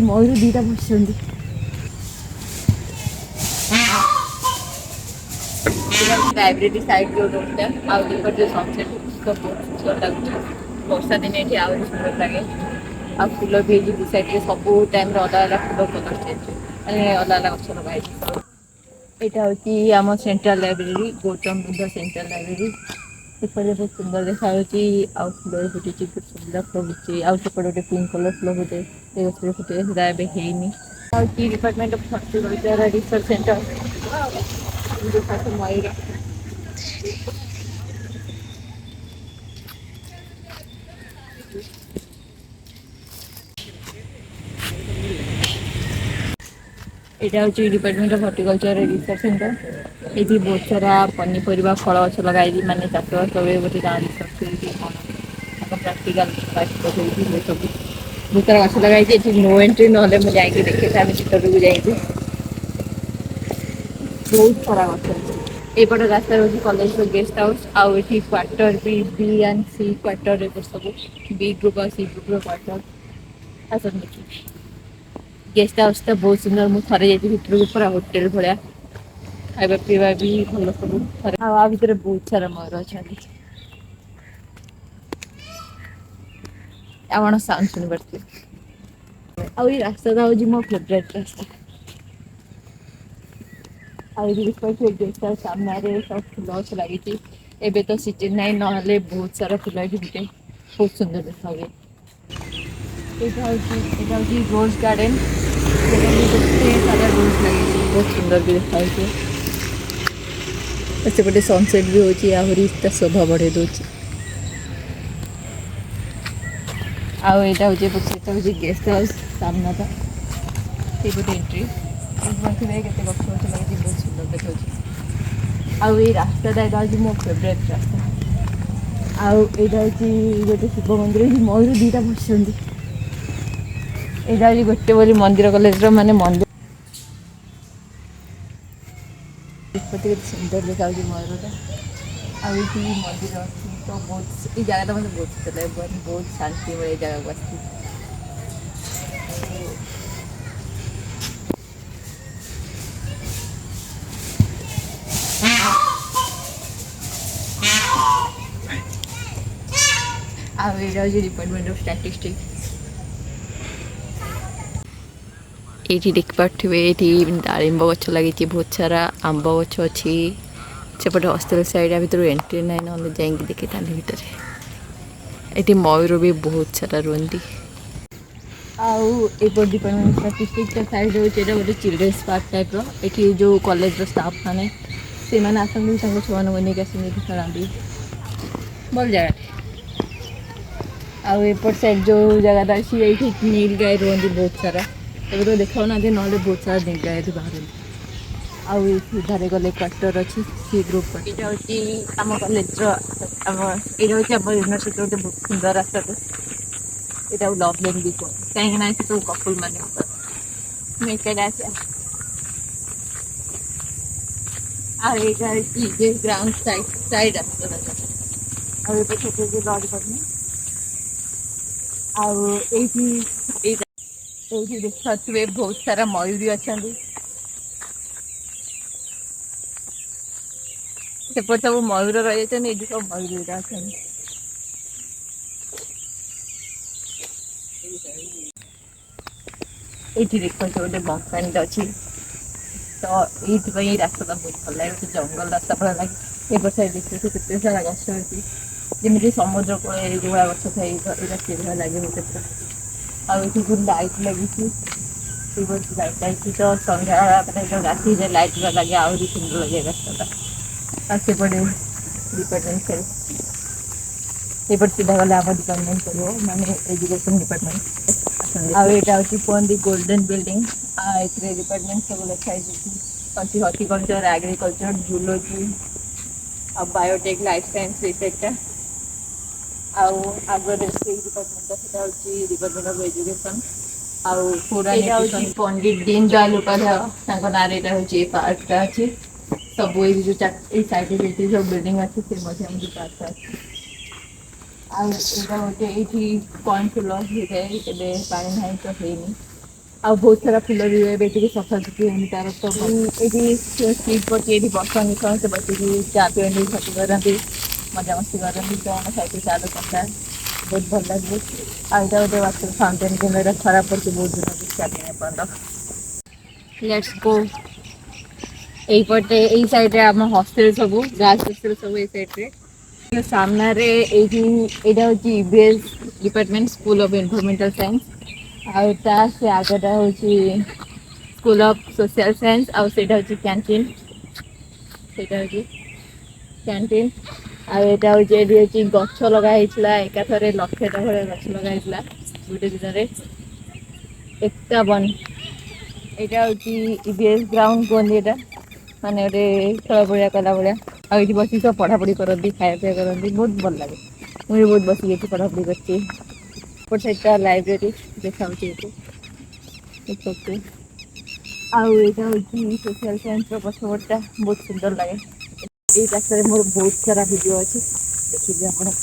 ମୟୂର ଦିଟା ବସିଛନ୍ତି। Library side ଯୋଉ ରୋଡଟା ଆଉ ଯୋଉ ସନସେଟ୍ ବହୁତ ସୁନ୍ଦର ଲାଗୁଛି। ବର୍ଷା ଦିନେ ଏଠି ଆହୁରି ସୁନ୍ଦର ଲାଗେ। ଆଉ ଫୁଲ ବି ହେଇଛି ଦି ସାଇଡରେ ସବୁ ଟାଇମରେ ଅଲଗା ଅଲଗା ଫୁଲ କଲର ଚେଞ୍ଜ ମାନେ ଅଲଗା ଅଲଗା ଗଛ ଲଗା ହେଇଛି। ଏଇଟା ହଉଛି ଆମ central library Gautam Buddha central library. ସେପଟେ ବହୁତ ସୁନ୍ଦର ଦେଖାଯାଉଛି ଆଉ ଫୁଲ ଫୁଟିଛି ବହୁତ ସୁନ୍ଦର ଫୁଟିଛି ଆଉ ସେପଟେ ଗୋଟେ ପିଙ୍କ କଲର ଫୁଲ ଫୁଟେ ସେ ଗଛରେ ଫୁଟେ ସେଟା ଏବେ ହେଇନି। ହଉଛି department of horticulture research centre Mayur. ଏଇଟା ହଉଛି department of horticulture research centre. ଏଠି ବହୁତ ସାରା ପନିପରିବା ଫଳ ଗଛ ଲଗାହେଇଛି ମାନେ ଚାଷ ବାସ ହୁଏ ବୋଧେ ଗାଁ ରିସର୍ଚ୍ଚ ହେଇକି କଣ ତାଙ୍କ ପ୍ରାକ୍ଟିକାଲ ସବୁ ବହୁତ ସାରା ଗଛ ଲଗାହେଇଛି। ଏଠି ନୋ ଏଣ୍ଟ୍ରି ନହେଲେ ମୁଁ ଯାଇକି ଦେଖିଥାନ୍ତି ଭିତରକୁ ଯାଇକି। ବହୁତ ସାରା ଗଛ ଅଛି। ଏଇପଟ ରାସ୍ତା ହଉଛି କଲେଜର ଗେଷ୍ଟ ହାଉସ ଆଉ ଏଠି quarter B and C quarter ଏପଟ ସବୁ ବି ଗ୍ରୁପ ଆଉ ସି ଗ୍ରୁପର କ୍ୱାର୍ଟର। ଆସନ୍ତୁ ଦେଖିବେ ଗେଷ୍ଟ ହାଉସ ଟା ବହୁତ ସୁନ୍ଦର। ମୁଁ ଥରେ ଯାଇଥିଲି ଭିତରକୁ ପୁରା ହୋଟେଲ ଭଳିଆ। ଖାଇବା ପିଇବା ବି ଭଲ ସବୁ ଆଉ ଆ ଭିତରେ ବହୁତ ସାରା ମୟୂର ଅଛନ୍ତି। ଆପଣ ସାଉଣ୍ଡ ଶୁଣିପାରୁଥିବେ। ଆଉ ଏଇ ରାସ୍ତାଟା ହଉଛି ମୋ ଫେବରାଇଟ ରାସ୍ତା। ଆଉ ଏଠି ଦେଖିପାରୁଥିବେ ଗେଷ୍ଟ ହାଉସ ସାମ୍ନାରେ ସବୁ ଫୁଲ ଗଛ ଲାଗିଛି। ଏବେ ତ ସିଜନ ନାହିଁ ନହେଲେ ବହୁତ ସାରା ଫୁଲ ଏଠି ଫୁଟେ ବହୁତ ସୁନ୍ଦର ଦେଖାହୁଏ। ଏଇଟା ହଉଛି ରୋଜ ଗାର୍ଡେନ। କେତେ ସାରା ରୋଜ ଲାଗିଛି ବହୁତ ସୁନ୍ଦର ବି ଦେଖାଯାଉଛି। ସେପଟେ ସନସେଟ ବି ହଉଛି ଆହୁରି ତା ଶୋଭା ବଢେଇ ଦଉଛି। ଆଉ ଏଇଟା ହଉଛି ଗେଷ୍ଟ ହାଉସ ସାମ୍ନାଟା ସେଇପଟେ ଏଣ୍ଟ୍ରି ଦେଖିପାରୁଥିବେ କେତେ ଗଛ ଗଛ ଲାଗିଛି ବହୁତ ସୁନ୍ଦର ଦେଖାଯାଉଛି। ଆଉ ଏଇ ରାସ୍ତାଟା ଏଇଟା ହଉଛି ମୋ ଫେବରାଇଟ ରାସ୍ତା। ଆଉ ଏଇଟା ହଉଛି ଗୋଟେ ଶିବ ମନ୍ଦିର ଏଠି ମୟୂର ଦିଟା ବସିଛନ୍ତି। ଏଇଟା ହଉଛି ଗୋଟେ ବୋଲି ମନ୍ଦିର କଲେଜର ମାନେ ମନ୍ଦିର। କେତେ ସୁନ୍ଦର ଦେଖାଯାଉଛି ମୟୂରଟା। ଆଉ ଏଇଠି ମନ୍ଦିର ଅଛି ତ ବହୁତ ଏଇ ଜାଗାଟା ମୋତେ ବହୁତ ସୁନ୍ଦର ଲାଗେ ବହୁତ ଶାନ୍ତି ମିଳେ ଏଇ ଜାଗାକୁ ଆସିକି। ଆଉ ଏଇଟା ହଉଛି ଡିପାର୍ଟମେଣ୍ଟ ଅଫ ଷ୍ଟାଟିଷ୍ଟିକ୍ସ। ଏଇଠି ଦେଖିପାରୁଥିବେ ଏଇଠି ଡାଳିମ୍ବ ଗଛ ଲାଗିଛି ବହୁତ ସାରା ଆମ୍ବ ଗଛ ଅଛି। ସେପଟେ ହଷ୍ଟେଲ ସାଇଡ୍ ଭିତରୁ ଏଣ୍ଟ୍ରି ନାହିଁ ନହେଲେ ଯାଇକି ଦେଖିଥାନ୍ତି ଭିତରେ। ଏଠି ମୟୂର ବି ବହୁତ ସାରା ରୁହନ୍ତି। ଆଉ ଏପଟ ଡିପାର୍ଟମେଣ୍ଟ ଅଫ ଷ୍ଟାଟିଷ୍ଟିକ୍ସ ସାଇଡ୍ ହଉଛି ଏଇଟା ଗୋଟେ ଚିଲଡ୍ରେନ୍ସ ପାର୍କ ଟାଇପର। ଏଠି ଯୋଉ କଲେଜର ଷ୍ଟାଫ ମାନେ ସେମାନେ ଆସନ୍ତି ତାଙ୍କ ଛୁଆମାନଙ୍କୁ ନେଇକି ଆସନ୍ତି ଏଠି ଖେଳାନ୍ତି ଭଲ ଜାଗାଟେ। ଆଉ ଏପଟ ସାଇଡ୍ ଯୋଉ ଜାଗାଟା ଅଛି ଏଇଠି ନୀଲ ଗାଈ ରୁହନ୍ତି ବହୁତ ସାରା। ଏବେ ତ ଦେଖାଉନାହାନ୍ତି ନହେଲେ ବହୁତ ସାରା ନୀଲ ଗାଈ ଏଠି ବାହାରନ୍ତି। ଆଉ ଏଇ ସିଧାରେ ଗଲେ କ୍ୱାର୍ଟର ଅଛି ସି ଗ୍ରୁପ୍ କ୍ୱାର୍ଟର। ଏଇଟା ହଉଛି ଆମ କଲେଜର ଏଇଟା ହଉଛି ଆମ ୟୁନିଭର୍ସିଟିର ଗୋଟେ ବହୁତ ସୁନ୍ଦର ରାସ୍ତାଟେ। ଏଇଟାକୁ ଲଭ୍ ଲେନ୍ ବି କୁହନ୍ତି କାହିଁକି ନା ଏଠି ସବୁ କପଲ ମାନେ ମୁଁ ଏକାଟିଆ ଅଛି। ଆଉ ଏଇଟା ହଉଛି ଗ୍ରାଉଣ୍ଡ ସାଇଡ୍ ରାସ୍ତାଟା। ଆଉ ଏପଟେ ହଉଛି ଲ ଡିପାର୍ଟମେଣ୍ଟ। ଆଉ ଏଇଠି ଦେଖିପାରୁଥିବେ ବହୁତ ସାରା ମୟୂରୀ ଅଛନ୍ତି। ସେପଟେ ସବୁ ମୟୂର ରହିଯାଇଛନ୍ତି ଏଇଠି ସବୁ ମୟୂରୀ ଗୁଡା ଅଛନ୍ତି। ଏଇଠି ଦେଖନ୍ତୁ ଗୋଟେ ବସଷ୍ଟାଣ୍ଡ ଅଛି। ତ ଏଇଥିପାଇଁ ଏଇ ରାସ୍ତାଟା ବହୁତ ଭଲ ଲାଗେ ଗୋଟେ ଜଙ୍ଗଲ ରାସ୍ତା ଭଳିଆ ଲାଗେ। ଏପଟ ସାଇଡ୍ ଦେଖିବେ କେତେ ସାରା ଗଛ ଅଛି। ଯେମିତି ସମୁଦ୍ର କୂଳରେ ଯୋଉଭଳିଆ ଗଛ ଥାଏ ଏଇଟା ସେଇଭଳିଆ ଲାଗେ ମତେ ପୁରା। ଆଉ ଏଠି ଯୋଉ ଲାଇଟ୍ ଲାଗିଛି ଲାଇଟ୍ ଲାଗିଛି ତ ସନ୍ଧ୍ୟା ମାନେ ରାତି ହେଇଯାଏ ଲାଇଟ୍ ଲାଗେ ଆହୁରି ସୁନ୍ଦର ଲାଗେ ରାସ୍ତାଟା। ଆଉ ସେପଟେ ଡିପାର୍ଟମେଣ୍ଟ ଏପଟେ ସିଧା ଗଲେ ଆମ ଡିପାର୍ଟମେଣ୍ଟ ପଡ଼ିବ ମାନେ ଏଜୁକେସନ ଡିପାର୍ଟମେଣ୍ଟ। ଆଉ ଏଇଟା ହଉଛି କୁହନ୍ତି ଗୋଲ୍ଡେନ ବିଲ୍ଡିଂ ଏଥିରେ ଡିପାର୍ଟମେଣ୍ଟ ସବୁ ଲେଖା ହେଇଛି। ଅଛି ହର୍ଟିକଲଚର ଏଗ୍ରିକଲଚର ଜୁଲୋଜି ଆଉ ବାୟୋଟେକ୍ ଲାଇଫ ସାଇନ୍ସ ଏଇ ସାଇଟଟା। ଆଉ ଆଗରେ ସେଇ ଡିପାର୍ଟମେଣ୍ଟଟା ସେଟା ହଉଛି ଡିପାର୍ଟମେଣ୍ଟ ଅଫ ଏଜୁକେସନ। ଆଉ ଏଇଟା ହଉଛି ପଣ୍ଡିତ ଦୀନ ଦୟାଲ ଉପାଧ୍ୟାୟ ତାଙ୍କ ନାଁରେ ଏଇଟା ହଉଛି ଏ ପାର୍କଟା ଅଛି। ସବୁ ଏଇ ଯୋଉ ଏଇ ସାଇଡରେ ଯେତିକି ସବୁ ବିଲ୍ଡିଂ ଅଛି ସେ ମଝିରେ ମଝିରେ ପାର୍କଟା ଅଛି। ଆଉ ଏଇଟା ଗୋଟେ ଏଇଠି କଣ ଫୁଲ ହେଇଥାଏ ଏବେ ପାଣି ନାହିଁ ତ ହେଇନି। ଆଉ ବହୁତ ସାରା ଫୁଲ ବି ହୁଏ ବେଟିକି ସଫାସୁଫି ଏମିତି ତାର ତ ଏଇଠି ଷ୍ଟ୍ରିଟ୍ ପଟି ଏଇଠି ବସନ୍ତି ସମସ୍ତେ ବସିକି ଚା ପିଅନ୍ତି ଫଟୋ କରନ୍ତି ମଜାମସ୍ତି କରନ୍ତି କଣ ଖାଇକି ଚା ଦୋକାନଟା ବହୁତ ଭଲ ଲାଗେ। ଆଉ ଏଇଟା ଗୋଟେ ୱାଟର ଫାଉଣ୍ଟେନ୍ କିନ୍ତୁ ଏଇଟା ଖରାପ ପଡ଼ିଛି ବହୁତ ଦିନ ଚାଲିନି ଏପର୍ଯ୍ୟନ୍ତ। Let's go. এইপটে এই সাইডে আমার হস্টেল সবু গার্লস হস্টেল সবু এই সাইডে সামনারে এইটি এটা হচ্ছে EBS department school of environmental science ଆଉ ତା ସେ ଆଗଟା ହେଉଛି ସ୍କୁଲ ଅଫ୍ ସୋସିଆଲ ସାଇନ୍ସ ଆଉ ସେଇଟା ହେଉଛି କ୍ୟାଣ୍ଟିନ୍ ସେଇଟା ହେଉଛି କ୍ୟାଣ୍ଟିନ୍ ଆଉ ଏଇଟା ହେଉଛି ଏଠି ହେଉଛି ଗଛ ଲଗା ହେଇଥିଲା ଏକାଥରେ 100ଟା ଭଳିଆ ଗଛ ଲଗା ହେଇଥିଲା ଗୋଟେ ଦିନରେ 51 ଏଇଟା ହେଉଛି ଇବିଏସ୍ ଗ୍ରାଉଣ୍ଡ କୁହନ୍ତି ଏଇଟା ମାନେ ଗୋଟେ ଖେଳ ଭଳିଆ କଲା ଭଳିଆ ଆଉ ଏଇଠି ବସିକି ସବୁ ପଢ଼ାପଢ଼ି କରନ୍ତି ଖାଇବା ପିଇବା କରନ୍ତି ବହୁତ ଭଲ ଲାଗେ ମୁଁ ବି ବହୁତ ବସିକି ଏଠି ପଢ଼ାପଢ଼ି କରିଛି ଏପଟ ସାଇଡ଼୍ଟା ଲାଇବ୍ରେରୀ ଦେଖାଉଛି ଏଠି ଦେଖନ୍ତୁ ଆଉ ଏଇଟା ହେଉଛି ସୋସିଆଲ ସାଇନ୍ସର ପଛପଟଟା ବହୁତ ସୁନ୍ଦର ଲାଗେ ଏଇ ରାସ୍ତାରେ ମୋର ବହୁତ ସାରା ଭିଡ଼ିଓ ଅଛି ଦେଖିବେ ଆପଣ